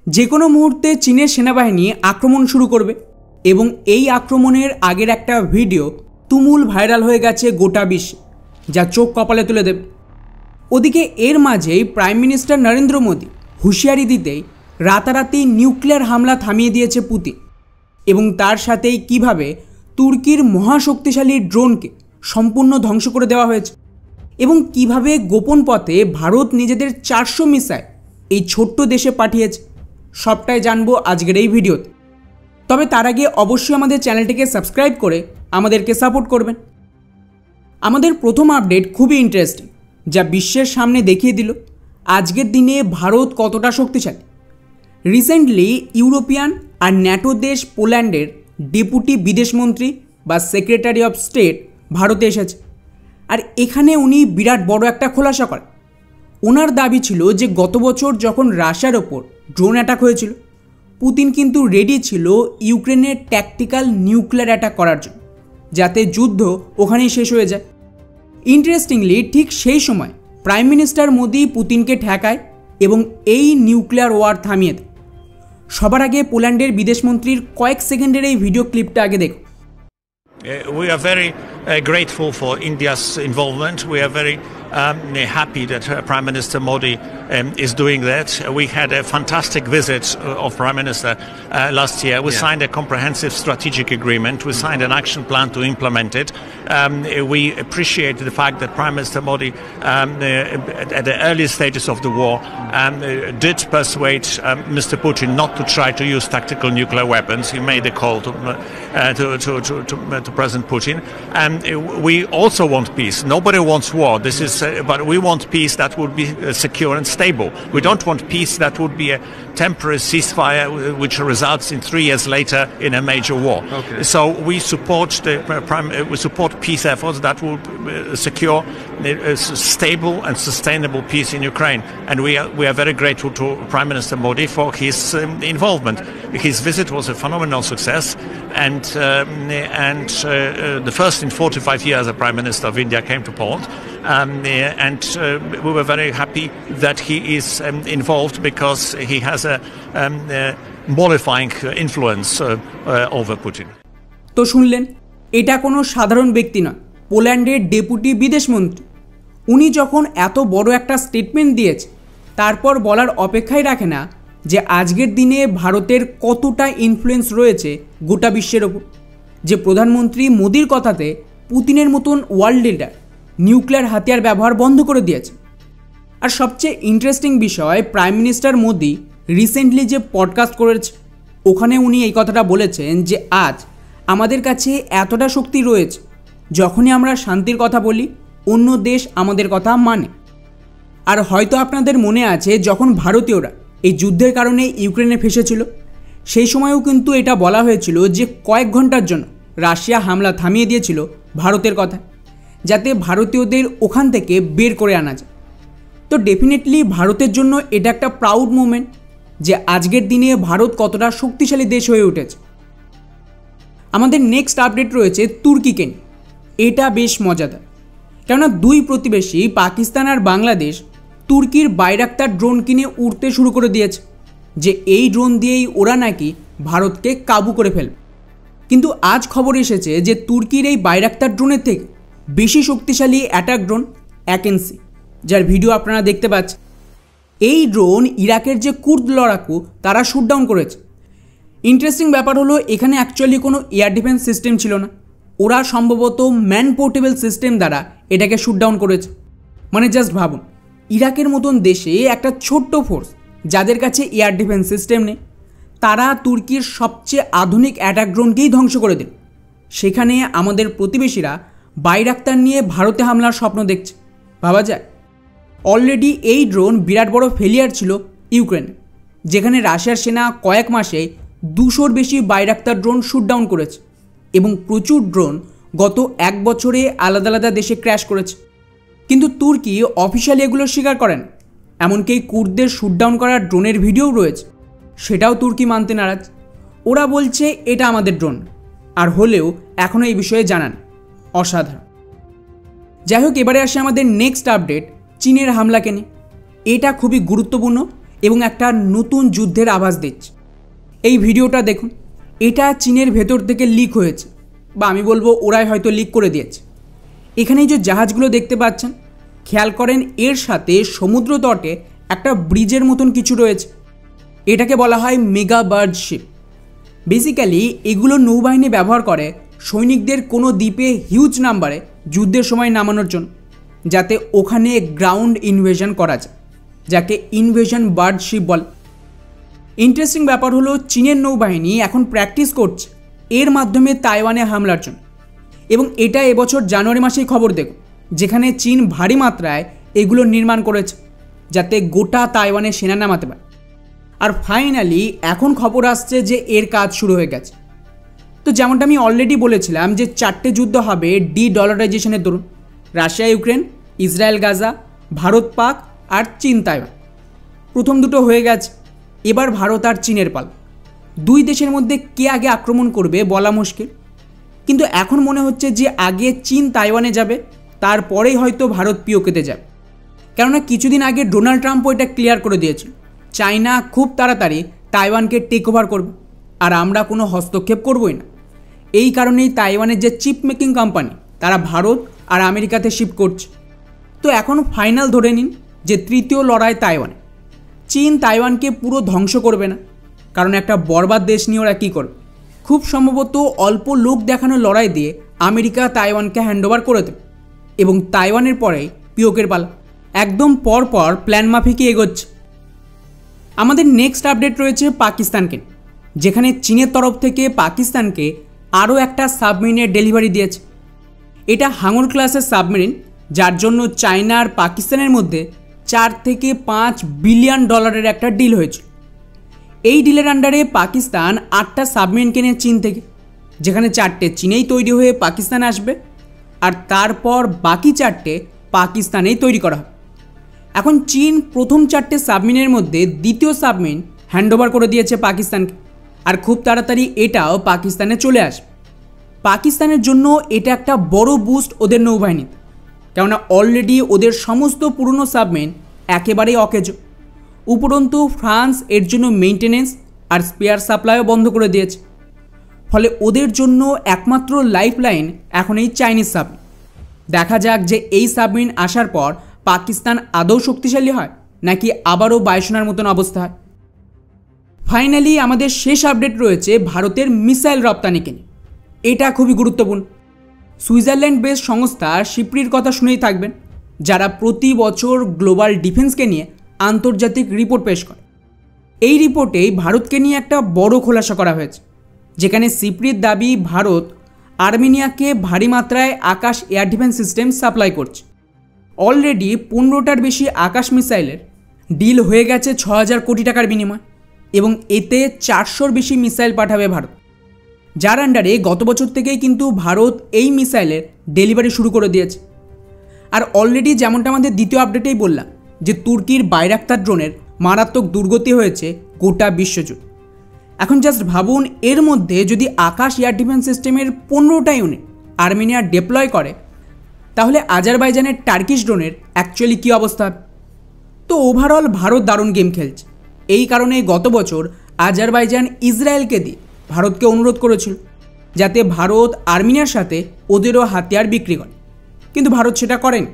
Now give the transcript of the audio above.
যে কোনো মুহূর্তে চীনের সেনাবাহিনী আক্রমণ শুরু করবে এবং এই আক্রমণের আগের একটা ভিডিও তুমুল ভাইরাল হয়ে গেছে গোটা বিশ্বে, যা চোখ কপালে তুলে দেবে। ওদিকে এর মাঝেই প্রাইম মিনিস্টার নরেন্দ্র মোদী হুঁশিয়ারি দিতেই রাতারাতি নিউক্লিয়ার হামলা থামিয়ে দিয়েছে পুতিন, এবং তার সাথেই কিভাবে তুর্কির মহাশক্তিশালী ড্রোনকে সম্পূর্ণ ধ্বংস করে দেওয়া হয়েছে এবং কিভাবে গোপন পথে ভারত নিজেদের 400 মিসাইল এই ছোট্ট দেশে পাঠিয়েছে, সবটাই জানবো আজকের এই ভিডিওতে। তবে তার আগে অবশ্যই আমাদের চ্যানেলটিকে সাবস্ক্রাইব করে আমাদেরকে সাপোর্ট করবেন। আমাদের প্রথম আপডেট খুবই ইন্টারেস্টিং, যা বিশ্বের সামনে দেখিয়ে দিল আজকের দিনে ভারত কতটা শক্তিশালী। রিসেন্টলি ইউরোপিয়ান আর ন্যাটো দেশ পোল্যান্ডের ডেপুটি বিদেশমন্ত্রী বা সেক্রেটারি অফ স্টেট ভারতে এসেছে, আর এখানে উনি বিরাট বড় একটা খোলাসা করেন। ওনার দাবি ছিল যে গত বছর যখন রাশিয়ার ওপর ড্রোন অ্যাটাক হয়েছিল, পুতিন কিন্তু রেডি ছিল ইউক্রেনের ট্যাকটিক্যাল নিউক্লিয়ার অ্যাটাক করার জন্য, যাতে যুদ্ধ ওখানেই শেষ হয়ে যায়। ইন্টারেস্টিংলি ঠিক সেই সময় প্রাইম মিনিস্টার মোদি পুতিনকে ঠেকায় এবং এই নিউক্লিয়ার ওয়ার থামিয়ে দেয়। সবার আগে পোল্যান্ডের বিদেশমন্ত্রীর কয়েক সেকেন্ডের এই ভিডিও ক্লিপটা আগে দেখো। We are very grateful for India's involvement. We are very happy that Prime Minister Modi is doing that. We had a fantastic visit of Prime Minister last year. We signed a comprehensive strategic agreement. We signed an action plan to implement it. We appreciate the fact that Prime Minister Modi, at the early stages of the war, did persuade Mr. Putin not to try to use tactical nuclear weapons. He made a call to President Putin. We also want peace. Nobody wants war. This is, but we want peace that would be secure and stable. We don't want peace that would be a temporary ceasefire, which results in 3 years later in a major war. Okay. So we support peace efforts that will secure stable and sustainable peace in Ukraine. And we are very grateful to Prime Minister Modi for his involvement. His visit was a phenomenal success, and the first in 45 years a Prime Minister of India came to Poland, and we were very happy that he is involved because he has a mollifying influence over Putin. তো শুনলেন, এটা কোনো সাধারণ ব্যক্তি নয়, পোল্যান্ডের deputy বিদেশমন্ত্রী। উনি যখন এত বড় একটা স্টেটমেন্ট দিয়েছে, তারপর বলার অপেক্ষাই রাখে না যে আজকের দিনে ভারতের কতটা ইনফ্লুয়েন্স রয়েছে গোটা বিশ্বের ওপর, যে প্রধানমন্ত্রী মোদির কথাতে পুতিনের মতন ওয়ার্ল্ড লিডার নিউক্লিয়ার হাতিয়ার ব্যবহার বন্ধ করে দিয়েছে। আর সবচেয়ে ইন্টারেস্টিং বিষয়, প্রাইম মিনিস্টার মোদি রিসেন্টলি যে পডকাস্ট করেছে, ওখানে উনি এই কথাটা বলেছেন যে আজ আমাদের কাছে এতটা শক্তি রয়েছে, যখনই আমরা শান্তির কথা বলি অন্য দেশ আমাদের কথা মানে। আর হয়তো আপনাদের মনে আছে, যখন ভারতীয়রা এই যুদ্ধের কারণে ইউক্রেনে ফেসেছিল, সেই সময়ও কিন্তু এটা বলা হয়েছিল যে কয়েক ঘন্টার জন্য রাশিয়া হামলা থামিয়ে দিয়েছিল ভারতের কথা, যাতে ভারতীয়দের ওখান থেকে বের করে আনা যায়। তো ডেফিনেটলি ভারতের জন্য এটা একটা প্রাউড মোমেন্ট যে আজকের দিনে ভারত কতটা শক্তিশালী দেশ হয়ে উঠেছে। আমাদের নেক্সট আপডেট রয়েছে তুর্কিকে নিয়ে। এটা বেশ মজাদার, কেননা দুই প্রতিবেশী পাকিস্তান আর বাংলাদেশ তুর্কির বাইরাক্তার ড্রোন কিনে উড়তে শুরু করে দিয়েছে, যে এই ড্রোন দিয়েই ওরা নাকি ভারতকে কাবু করে ফেলবে। কিন্তু আজ খবর এসেছে যে তুর্কির এই বাইরাক্তার ড্রোনের থেকে বেশি শক্তিশালী অ্যাটাক ড্রোন অ্যাকেন্সি, যার ভিডিও আপনারা দেখতে পাচ্ছেন। এই ড্রোন ইরাকের যে কুর্দ লড়াকু তারা শুটডাউন করেছে। ইন্টারেস্টিং ব্যাপার হলো, এখানে অ্যাকচুয়ালি কোনো এয়ার ডিফেন্স সিস্টেম ছিল না, ওরা সম্ভবত ম্যান পোর্টেবল সিস্টেম দ্বারা এটাকে শুটডাউন করেছে। মানে জাস্ট ভাবুন, ইরাকের মতন দেশে একটা ছোট্ট ফোর্স যাদের কাছে এয়ার ডিফেন্স সিস্টেম নেই, তারা তুর্কির সবচেয়ে আধুনিক অ্যাটাক ড্রোনকেই ধ্বংস করে দিল। সেখানে আমাদের প্রতিবেশীরা বাইরাক্তার নিয়ে ভারতে হামলার স্বপ্ন দেখছে, ভাবা যায়। অলরেডি এই ড্রোন বিরাট বড় ফেলিয়ার ছিল ইউক্রেনে, যেখানে রাশিয়ার সেনা কয়েক মাসে 200-র বেশি বাইরাক্তার ড্রোন শুটডাউন করেছে, এবং প্রচুর ড্রোন গত 1 বছরে আলাদা আলাদা দেশে ক্র্যাশ করেছে। কিন্তু তুর্কি অফিসিয়ালি এগুলো স্বীকার করেন। এমনকি কুর্দদের শুটডাউন করার ড্রোনের ভিডিও রয়েছে, সেটাও তুর্কি মানতে নারাজ। ওরা বলছে এটা আমাদের ড্রোন, আর হলেও এখনও এই বিষয়ে জানান। অসাধারণ। যাই হোক, এবারে আসে আমাদের নেক্সট আপডেট চীনের হামলাকে নিয়ে। এটা খুবই গুরুত্বপূর্ণ এবং একটা নতুন যুদ্ধের আভাস দিচ্ছে। এই ভিডিওটা দেখুন, এটা চীনের ভেতর থেকে লিক হয়েছে, বা আমি বলবো ওরাই হয়তো লিক করে দিয়েছে। এখানে যে জাহাজগুলো দেখতে পাচ্ছেন, খেয়াল করেন এর সাথে সমুদ্র তটে একটা ব্রিজের মতন কিছু রয়েছে। এটাকে বলা হয় মেগা বার্ড শিপ। বেসিক্যালি এগুলো নৌবাহিনী ব্যবহার করে সৈনিকদের কোনো দ্বীপে হিউজ নাম্বারে যুদ্ধের সময় নামানোর জন্য, যাতে ওখানে গ্রাউন্ড ইনভেশন করা যায়, যাকে ইনভেশন বার্ড শিপ বলে। ইন্টারেস্টিং ব্যাপার হলো চীনের নৌবাহিনী এখন প্র্যাকটিস করছে এর মাধ্যমে তাইওয়ানে হামলার জন্য, এবং এটা এবছর জানুয়ারি মাসেই খবর দেখুন, যেখানে চীন ভারী মাত্রায় এগুলো নির্মাণ করেছে যাতে গোটা তাইওয়ানে সেনা নামাতে পারে। আর ফাইনালি এখন খবর আসছে যে এর কাজ শুরু হয়ে গেছে। তো যেমনটা আমি অলরেডি বলেছিলাম যে 4টে যুদ্ধ হবে ডলারাইজেশনের দরুন, Russia Ukraine, Israel Gaza, Bharat Pak আর চীন তাইওয়ান। প্রথম দুটো হয়ে গেছে, এবার ভারত আর চীনের পাল। দুই দেশের মধ্যে কে আগে আক্রমণ করবে বলা মুশকিল, কিন্তু এখন মনে হচ্ছে যে আগে চীন তাইওয়ানে যাবে, তারপরেই হয়তো ভারত পিওকেতে যাবে। কেননা কিছুদিন আগে ডোনাল্ড ট্রাম্পও এটা ক্লিয়ার করে দিয়েছিল, চায়না খুব তাড়াতাড়ি তাইওয়ানকে টেক ওভার করবে, আর আমরা কোনো হস্তক্ষেপ করবই না। এই কারণেই তাইওয়ানের যে চিপ মেকিং কোম্পানি তারা ভারত আর আমেরিকাতে শিফট করছে। তো এখন ফাইনাল ধরে নিন যে তৃতীয় লড়াই তাইওয়ানে। চীন তাইওয়ানকে পুরো ধ্বংস করবে না, কারণ একটা বর্বাদ দেশ নিয়ে ওরা কী করবে। খুব সম্ভবত অল্প লোক দেখানো লড়াই দিয়ে আমেরিকা তাইওয়ানকে হ্যান্ডওভার করে দেবে, এবং তাইওয়ানের পরেই পিওকের পালা। একদম পরপর প্ল্যান মাফিকই এগোচ্ছে। আমাদের নেক্সট আপডেট রয়েছে পাকিস্তানকে, যেখানে চীনের তরফ থেকে পাকিস্তানকে আরও একটা সাবমেরিনের ডেলিভারি দিয়েছে। এটা হাঙর ক্লাসের সাবমেরিন, যার জন্য চায়না আর পাকিস্তানের মধ্যে 4 থেকে 5 বিলিয়ন ডলারের একটা ডিল হয়েছিল। এই ডিলের আন্ডারে পাকিস্তান 8টা সাবমেরিন কেনে চীন থেকে, যেখানে 4টে চীনেই তৈরি হয়ে পাকিস্তানে আসবে, আর তারপর বাকি 4টে পাকিস্তানেই তৈরি করা হবে। এখন চীন প্রথম 4টে সাবমেরিনের মধ্যে দ্বিতীয় সাবমেরিন হ্যান্ডওভার করে দিয়েছে পাকিস্তানকে, আর খুব তাড়াতাড়ি এটাও পাকিস্তানে চলে আসবে। পাকিস্তানের জন্য এটা একটা বড় বুস্ট ওদের নৌবাহিনীতে, কেননা অলরেডি ওদের সমস্ত পুরনো সাবমেরিন একেবারেই অকেজো। উপরন্তু ফ্রান্স এর জন্য মেইনটেনেন্স আর স্পেয়ার সাপ্লাইও বন্ধ করে দিয়েছে। ফলে ওদের জন্য একমাত্র লাইফলাইন এখন এই চাইনিজ সাবমেরিন। দেখা যাক যে এই সাবমেরিন আসার পর পাকিস্তান আদৌ শক্তিশালী হয়, নাকি আবারও বায়ুসেনার মতন অবস্থা হয়। ফাইনালি আমাদের শেষ আপডেট রয়েছে ভারতের মিসাইল রপ্তানিকে নিয়ে। এটা খুবই গুরুত্বপূর্ণ। সুইজারল্যান্ড বেস সংস্থা সিপ্রির কথা শুনেই থাকবেন, যারা প্রতি বছর গ্লোবাল ডিফেন্সকে নিয়ে আন্তর্জাতিক রিপোর্ট পেশ করে। এই রিপোর্টেই ভারতকে নিয়ে একটা বড় খোলাসা করা হয়েছে, যেখানে সিপ্রির দাবি ভারত আর্মেনিয়াকে ভারী মাত্রায় আকাশ এয়ার ডিফেন্স সিস্টেম সাপ্লাই করছে। অলরেডি 15টার বেশি আকাশ মিসাইলের ডিল হয়ে গেছে 6000 কোটি টাকার বিনিময়, এবং এতে 400র বেশি মিসাইল পাঠাবে ভারত, যার আন্ডারে গত বছর থেকেই কিন্তু ভারত এই মিসাইলের ডেলিভারি শুরু করে দিয়েছে। আর অলরেডি যেমনটা আমাদের দ্বিতীয় আপডেটেই বললাম যে তুর্কির বাইরাক্তার ড্রোনের মারাত্মক দুর্গতি হয়েছে গোটা বিশ্বজুড়ে। এখন জাস্ট ভাবুন, এর মধ্যে যদি আকাশ এয়ার ডিফেন্স সিস্টেমের 15টা ইউনিট আর্মেনিয়া ডেপ্লয় করে, তাহলে আজারবাইজানের টার্কিশ ড্রোনের অ্যাকচুয়ালি কী অবস্থা। তো ওভারঅল ভারত দারুণ গেম খেলছে। এই কারণে গত বছর আজারবাইজান ইসরায়েলকে দিয়ে ভারতকে অনুরোধ করেছিল যাতে ভারত আর্মেনিয়ার সাথে ওদেরও হাতিয়ার বিক্রি করে, কিন্তু ভারত সেটা করেনি।